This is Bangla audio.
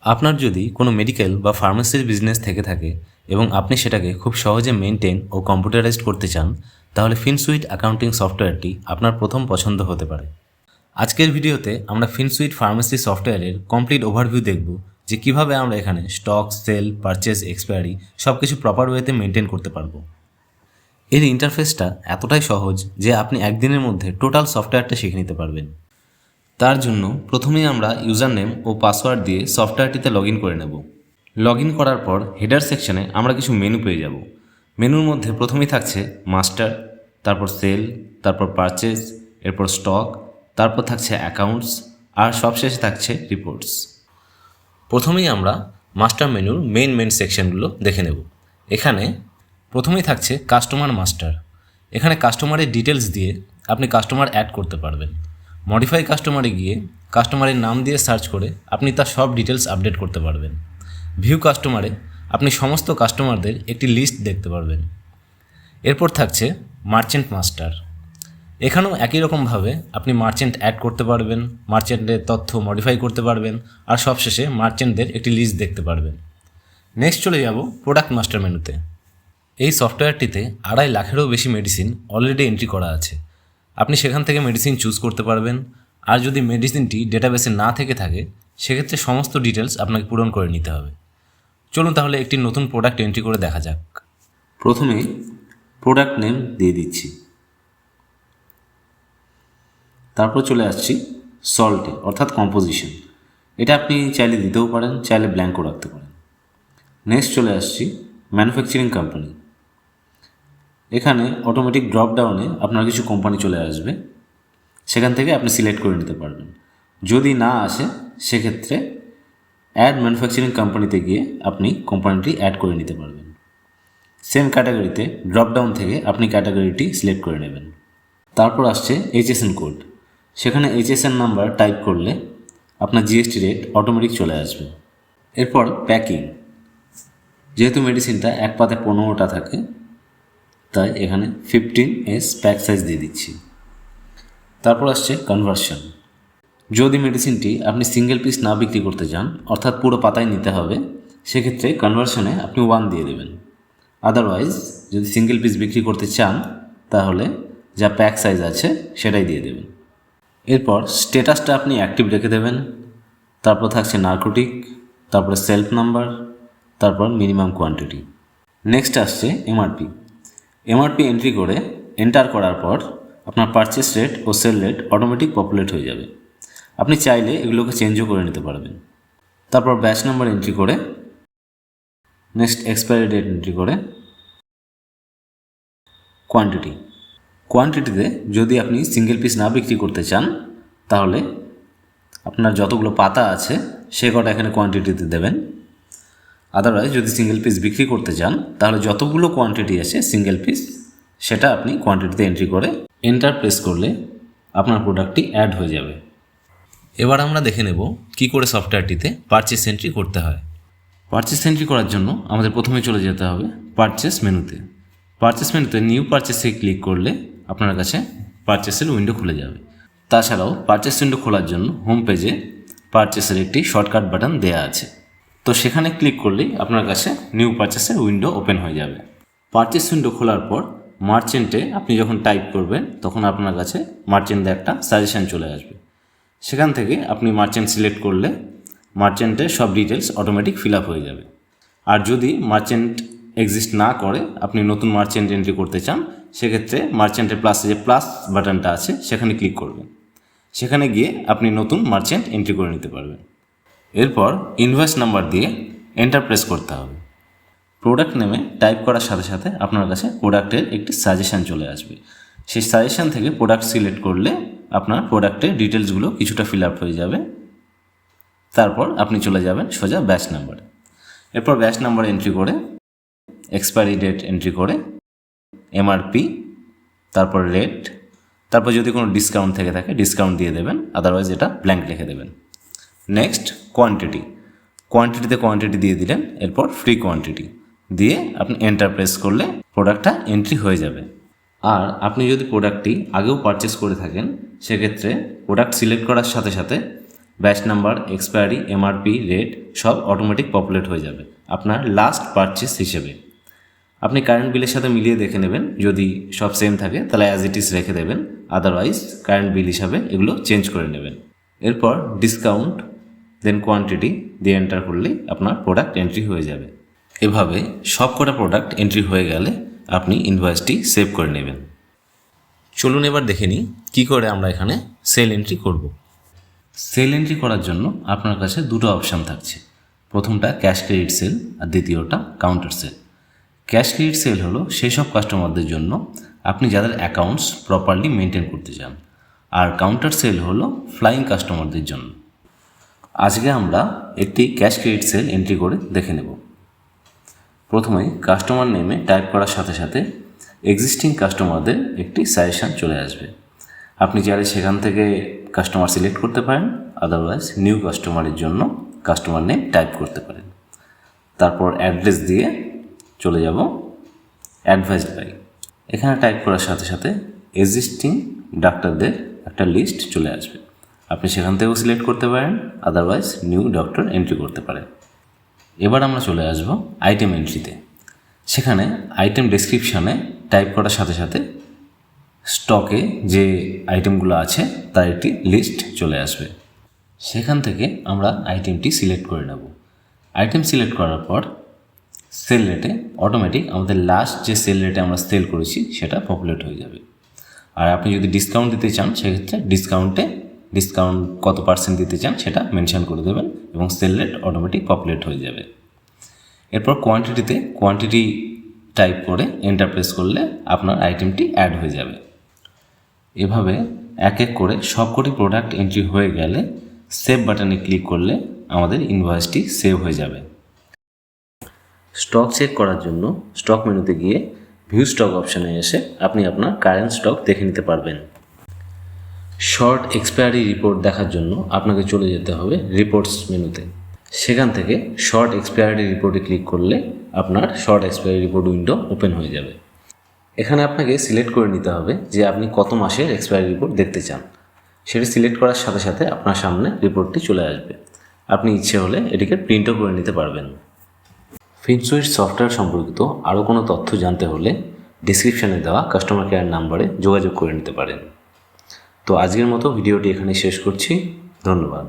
আপনার যদি কোনো মেডিকেল বা ফার্মেসির বিজনেস থেকে থাকে এবং আপনি সেটাকে খুব সহজে মেনটেন ও কম্পিউটারাইজড করতে চান, তাহলে ফিনসুইট অ্যাকাউন্টিং সফটওয়্যারটি আপনার প্রথম পছন্দ হতে পারে। আজকের ভিডিওতে আমরা ফিনসুইট ফার্মেসি সফটওয়্যারের কমপ্লিট ওভারভিউ দেখব যে কিভাবে আমরা এখানে স্টক, সেল, পারচেস, এক্সপায়ারি সব কিছু প্রপার ওয়েতে মেনটেন করতে পারবো। এর ইন্টারফেসটা এতটাই সহজ যে আপনি একদিনের মধ্যে টোটাল সফটওয়্যারটা শিখে নিতে পারবেন। তার জন্য প্রথমেই আমরা ইউজার নেম ও পাসওয়ার্ড দিয়ে সফটওয়্যারটিতে লগ ইন করে নেব। লগ ইন করার পর হেডার সেকশনে আমরা কিছু মেনু পেয়ে যাব। মেনুর মধ্যে প্রথমেই থাকছে মাস্টার, তারপর সেল, তারপর পারচেস, এরপর স্টক, তারপর থাকছে অ্যাকাউন্টস, আর সবশেষে থাকছে রিপোর্টস। প্রথমেই আমরা মাস্টার মেনুর মেন সেকশনগুলো দেখে নেব। এখানে প্রথমেই থাকছে কাস্টমার মাস্টার। এখানে কাস্টমারের ডিটেলস দিয়ে আপনি কাস্টমার অ্যাড করতে পারবেন। মডিফাই কাস্টমারে গিয়ে কাস্টমারের নাম দিয়ে সার্চ করে আপনি তার সব ডিটেলস আপডেট করতে পারবেন। ভিউ কাস্টমারে আপনি সমস্ত কাস্টমারদের একটি লিস্ট দেখতে পারবেন। এরপর থাকছে মার্চেন্ট মাস্টার। এখানেও একই রকমভাবে আপনি মার্চেন্ট অ্যাড করতে পারবেন, মার্চেন্টের তথ্য মডিফাই করতে পারবেন, আর সবশেষে মার্চেন্টদের একটি লিস্ট দেখতে পারবেন। নেক্সট চলে যাব প্রোডাক্ট মাস্টার মেনুতে। এই সফটওয়্যারটিতে 2.5 লাখেরও বেশি মেডিসিন অলরেডি এন্ট্রি করা আছে। আপনি সেখান থেকে মেডিসিন চুজ করতে পারবেন, আর যদি মেডিসিনটি ডেটাবেসে না থেকে থাকে সেক্ষেত্রে সমস্ত ডিটেলস আপনাকে পূরণ করে নিতে হবে। চলুন তাহলে একটি নতুন প্রোডাক্ট এন্ট্রি করে দেখা যাক। প্রথমে প্রোডাক্ট নেম দিয়ে দিচ্ছি, তারপর চলে আসছি সল্টে অর্থাৎ কম্পোজিশন। এটা আপনি চাইলে দিতেও পারেন, চাইলে ব্ল্যাঙ্কও রাখতে পারেন। নেক্সট চলে আসছি ম্যানুফ্যাকচারিং কোম্পানি। এখানে অটোমেটিক ড্রপ ডাউনে আপনার কিছু কোম্পানি চলে আসবে, সেখান থেকে আপনি সিলেক্ট করে নিতে পারবেন। যদি না আসে সেক্ষেত্রে অ্যাড ম্যানুফ্যাকচারিং কোম্পানিতে গিয়ে আপনি কোম্পানিটি অ্যাড করে নিতে পারবেন। সেম ক্যাটাগরিতে ড্রপ ডাউন থেকে আপনি ক্যাটাগরিটি সিলেক্ট করে নেবেন। তারপর আসছে HSN কোড। সেখানে HSN নাম্বার টাইপ করলে আপনার GST রেট অটোমেটিক চলে আসবে। এরপর প্যাকিং। যেহেতু মেডিসিনটা এক পাতে 15টা থাকে, তাই এখানে 15S প্যাক সাইজ দিয়ে দিচ্ছি। তারপর আসছে কনভার্সন। যদি মেডিসিনটি আপনি সিঙ্গেল পিস না বিক্রি করতে চান, অর্থাৎ পুরো পাতায় নিতে হবে, সেক্ষেত্রে কনভার্সনে আপনি 1 দিয়ে দেবেন। আদারওয়াইজ যদি সিঙ্গেল পিস বিক্রি করতে চান তাহলে যা প্যাক সাইজ আছে সেটাই দিয়ে দেবেন। এরপর স্ট্যাটাসটা আপনি অ্যাক্টিভ রেখে দেবেন। তারপর থাকছে নার্কোটিক, তারপরে সেলফ নাম্বার, তারপর মিনিমাম কোয়ান্টিটি। নেক্সট আসছে এমআরপি এন্ট্রি করে এন্টার করার পর আপনার পারচেস রেট ও সেল রেট অটোমেটিক পপুলেট হয়ে যাবে। আপনি চাইলে এগুলোকে চেঞ্জও করে নিতে পারবেন। তারপর ব্যাচ নাম্বার এন্ট্রি করে, নেক্সট এক্সপায়ারি ডেট এন্ট্রি করে, কোয়ান্টিটিতে যদি আপনি সিঙ্গেল পিস না বিক্রি করতে চান তাহলে আপনার যতগুলো পাতা আছে সে কটা এখানে কোয়ান্টিটিতে দেবেন। আদারওয়াইজ যদি সিঙ্গেল পিস বিক্রি করতে চান তাহলে যতগুলো কোয়ান্টিটি আছে সিঙ্গেল পিস সেটা আপনি কোয়ান্টিটিতে এন্ট্রি করে এন্টার প্রেস করলে আপনার প্রোডাক্টটি অ্যাড হয়ে যাবে। এবার আমরা দেখে নেব কি করে সফটওয়্যারটিতে পারচেস এন্ট্রি করতে হয়। পারচেস এন্ট্রি করার জন্য আমাদের প্রথমে চলে যেতে হবে পারচেস মেনুতে। পারচেস মেনুতে নিউ পারচেসে ক্লিক করলে আপনার কাছে পারচেসের উইন্ডো খুলে যাবে। তাছাড়াও পারচেস উইন্ডো খোলার জন্য হোম পেজে পারচেসের একটি শর্টকাট বাটন দেওয়া আছে, তো সেখানে ক্লিক করলেই আপনার কাছে নিউ পারচেসের উইন্ডো ওপেন হয়ে যাবে। পারচেস উইন্ডো খোলার পর মার্চেন্টে আপনি যখন টাইপ করবেন তখন আপনার কাছে মার্চেন্টে একটা সাজেশন চলে আসবে। সেখান থেকে আপনি মার্চেন্ট সিলেক্ট করলে মার্চেন্টের সব ডিটেলস অটোমেটিক ফিল আপ হয়ে যাবে। আর যদি মার্চেন্ট এক্সিস্ট না করে আপনি নতুন মার্চেন্ট এন্ট্রি করতে চান, সেক্ষেত্রে মার্চেন্টের প্লাসে যে প্লাস বাটনটা আছে সেখানে ক্লিক করবেন। সেখানে গিয়ে আপনি নতুন মার্চেন্ট এন্ট্রি করে নিতে পারবেন। এরপর ইনভয়েস নাম্বার দিয়ে এন্টার প্রেস করতে হবে। প্রোডাক্ট নেমে টাইপ করার সাথে সাথে আপনার কাছে প্রোডাক্টের একটি সাজেশান চলে আসবে। সেই সাজেশান থেকে প্রোডাক্ট সিলেক্ট করলে আপনার প্রোডাক্টের ডিটেলসগুলো কিছুটা ফিল আপ হয়ে যাবে। তারপর আপনি চলে যাবেন সোজা ব্যাচ নাম্বারে। এরপর ব্যাচ নাম্বার এন্ট্রি করে, এক্সপায়ারি ডেট এন্ট্রি করে, এমআরপি, তারপর রেট, তারপর যদি কোনো ডিসকাউন্ট থেকে থাকে ডিসকাউন্ট দিয়ে দেবেন, আদারওয়াইজ এটা ব্ল্যাঙ্ক লিখে দেবেন। নেক্সট কোয়ান্টিটিতে কোয়ান্টিটি দিয়ে দিলেন, এরপর ফ্রি কোয়ান্টিটি দিয়ে আপনি এন্টার প্রেস করলে প্রোডাক্টটা এন্ট্রি হয়ে যাবে। আর আপনি যদি প্রোডাক্টটি আগেও পারচেস করে থাকেন সেক্ষেত্রে প্রোডাক্ট সিলেক্ট করার সাথে সাথে batch number, expiry, MRP, rate সব অটোমেটিক পপুলেট হয়ে যাবে আপনার লাস্ট পারচেস হিসেবে। আপনি কারেন্ট বিলের সাথে মিলিয়ে দেখে নেবেন, যদি সব সেম থাকে তাহলে অ্যাজ ইট ইজ রেখে দেবেন, আদারওয়াইজ কারেন্ট বিল হিসাবে এগুলো চেঞ্জ করে নেবেন। এরপর ডিসকাউন্ট দেন কোয়ান্টিটি দিয়ে এন্টার করলেই আপনার প্রোডাক্ট এন্ট্রি হয়ে যাবে। এভাবে সব কটা প্রোডাক্ট এন্ট্রি হয়ে গেলে আপনি ইনভয়েসটি সেভ করে নেবেন। চলুন এবার দেখে নিই কী করে আমরা এখানে সেল এন্ট্রি করব। সেল এন্ট্রি করার জন্য আপনার কাছে দুটো অপশান থাকছে। প্রথমটা ক্যাশ ক্রেডিট সেল আর দ্বিতীয়টা counter sale. Cash credit sale হলো সেই সব কাস্টমারদের জন্য আপনি যাদের অ্যাকাউন্টস প্রপারলি মেনটেন করতে চান, আর কাউন্টার সেল হলো ফ্লাইং কাস্টমারদের জন্য। আজকে আমরা একটি ক্যাশ ক্রেডিট সেল এন্ট্রি করে দেখে নেব। প্রথমে কাস্টমার নেমে টাইপ করার সাথে সাথে এক্সিস্টিং কাস্টমারদের একটি সাজেশান চলে আসবে। আপনি চাইলে সেখান থেকে কাস্টমার সিলেক্ট করতে পারেন, আদারওয়াইজ নিউ কাস্টমারের জন্য কাস্টমার নেম টাইপ করতে পারেন। তারপর অ্যাড্রেস দিয়ে চলে যাব অ্যাডভাইসড বাই। এখানে টাইপ করার সাথে সাথে এক্সিস্টিং ডাক্তারদের একটা লিস্ট চলে আসবে। আপনি সেখান থেকেও সিলেক্ট করতে পারেন, আদারওয়াইজ নিউ ডক্টর এন্ট্রি করতে পারেন। এবার আমরা চলে আসব আইটেম এন্ট্রিতে। সেখানে আইটেম ডেসক্রিপশানে টাইপ করার সাথে সাথে স্টকে যে আইটেমগুলো আছে তার একটি লিস্ট চলে আসবে। সেখান থেকে আমরা আইটেমটি সিলেক্ট করে নেব। আইটেম সিলেক্ট করার পর সেল রেটে অটোমেটিক আমাদের লাস্ট যে সেল রেটে আমরা সেল করেছি সেটা পপুলেট হয়ে যাবে। আর আপনি যদি ডিসকাউন্ট দিতে চান সেক্ষেত্রে ডিসকাউন্ট কত পার্সেন্ট দিতে চান সেটা মেনশন করে দেবেন এবং সেল রেট অটোমেটিক পপুলেট হয়ে যাবে। এরপর কোয়ান্টিটি টাইপ করে এন্টার প্রেস করলে আপনার আইটেমটি অ্যাড হয়ে যাবে। এভাবে এক এক করে সবকটি প্রোডাক্ট এন্ট্রি হয়ে গেলে সেভ বাটনে ক্লিক করলে আমাদের ইনভয়েসটি সেভ হয়ে যাবে। স্টক চেক করার জন্য স্টক মেনুতে গিয়ে ভিউ স্টক অপশানে এসে আপনি আপনার কারেন্ট স্টক দেখে নিতে পারবেন। শর্ট এক্সপায়ারি রিপোর্ট দেখার জন্য আপনাকে চলে যেতে হবে রিপোর্টস মেনুতে। সেখান থেকে শর্ট এক্সপায়ারি রিপোর্টে ক্লিক করলে আপনার short expiry report window open হয়ে যাবে। এখানে আপনাকে সিলেক্ট করে নিতে হবে যে আপনি কত মাসের এক্সপায়ারি রিপোর্ট দেখতে চান। সেটি সিলেক্ট করার সাথে সাথে আপনার সামনে রিপোর্টটি চলে আসবে। আপনি ইচ্ছে হলে এটিকে প্রিন্টও করে নিতে পারবেন। ফিনসুইট সফটওয়্যার সম্পর্কিত আরও কোনো তথ্য জানতে হলে ডিসক্রিপশানে দেওয়া কাস্টমার কেয়ার নাম্বারে যোগাযোগ করে নিতে পারেন। তো আজকের মতো ভিডিওটি এখানে শেষ করছি। ধন্যবাদ।